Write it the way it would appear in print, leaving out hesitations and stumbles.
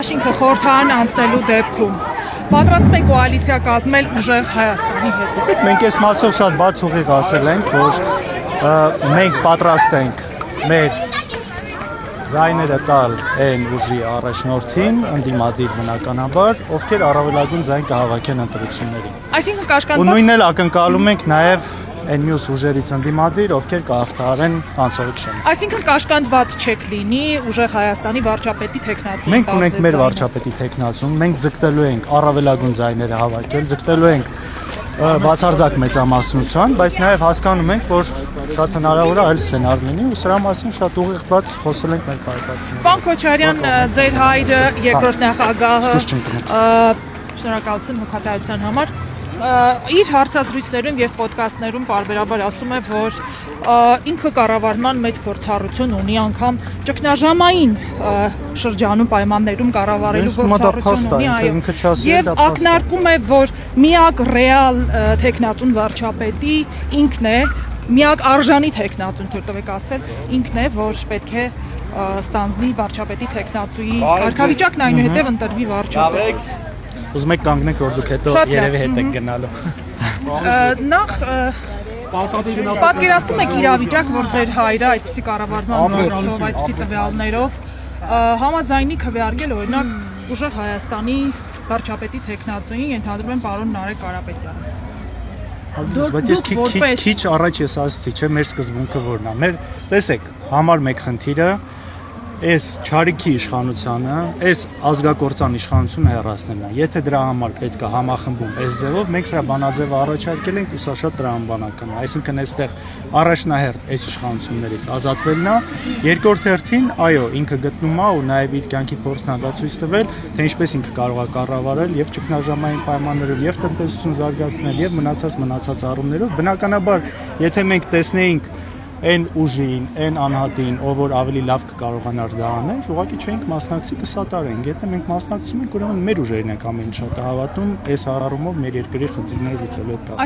դաշինքը խորհրդարան անցնելու դեպքում պատրաստ եք կոալիցիա կազմել ուժեղ Հայաստանի հետ։ Մենք այս մասով շատ բաց ուղիղ ասել ենք, որ մենք պատրաստ ենք մեր ձայները տալ այն ուժի առաջնորդին, ընդդիմադիր բնականաբար, ովքեր առավելագույն ձայն կհավաքեն ընտրություններին։ Այսինքն կաշկանդված։ Ու նույնն էլ ակնկալում ենք նաև այն մյուս ուժերից ընդդիմադիր, ովքեր կհաղթահարեն հանցողիկ շենք։ Այսինքն կաշկանդված չեք լինի ուժեղ Հայաստանի վարչապետի թեկնածու։ Մենք ունենք մեր վարչապետի թեկնածուն, մենք ձգտելու ենք առավելագույն ձայները հավաքել, ձգտելու ենք բացարձակ մեծամասնության, բայց նաև հասկանում ենք, որ շատ հնարավոր է այլ սցենար լինի ու սրա մասին շատ ուղիղ բաց խոսել ենք մեր պայքարին։ Պարոն Քոչարյան, ձեր հայրը երկրորդ նախագահը, շնորհակալություն հոգատարության համար, իր հարցազրույցներում եւ ոդկասթներում պարբերաբար ասում է, որ ինքը կառավարման մեծ փորձառություն ունի, անգամ ճգնաժամային շրջանում պայմաններում կառավարելու փորձառություն ունի, այո։ Եվ ակնարկում է, որ միակ ռեալ տեխնատուն վարչապետի ինքն է, միակ արժանի տեխնատուն, թույլ տվեք ասել, ինքն է, որ պետք է ստանձնի վարչապետի տեխնատուի կարգավիճակն այնուհետև ընտրվի վարչապետ։ Ուզում եք կանգնեք, որ դուք հետո երևի հետ եք գնալու։ Նախ պատկերացնում եք իրավիճակ, որ ձեր հայրը այդպիսի կառավարման գործով, այդպիսի տվյալներով համաձայնի քվեարկել օրինակ ուժեղ Հայաստանի վարչապետի տեխնատուին, ենթադրում եմ պարոն Նարեկ Կարապետյանը։ Բայց ես քիչ առաջ ես ասացի, չէ՞, մեր սկզբունքը որն է։ Մեր տեսեք, համար մեկ խնդիրը այս չարիքի իշխանությունը, այս ազգակործան իշխանությունը հեռացնելն է։ Եթե դրա համար պետք է համախմբում այս ձևով, մենք սրա բանաձևը առաջարկել ենք ու սա շատ տրամաբանական է։ Այսինքն այստեղ առաջնահերթ այս իշխանություններից ազատվելն է, երկրորդ հերթին, այո, ինքը գտնում է ու նաև իր կյանքի փորձն է դա ցույց տվել, թե ինչպես ինքը կարող է կառավարել եւ ճգնաժամային պայմաններով, եւ տնտեսություն զարգացնել, եւ մնացած առումներով։ Բնականաբար, եթե մենք տեսնեինք այն ուժին, այն անհատին, ով որ ավելի լավ կկարողանար դա անել, ուղղակի չենք մասնակցի կսատարենք։ Եթե մենք մասնակցում ենք, ուրեմն մեր ուժերն ենք ամեն ինչ շատ հավատում, այս առումով մեր երկրի խնդիրները լուծելու հետ կապված։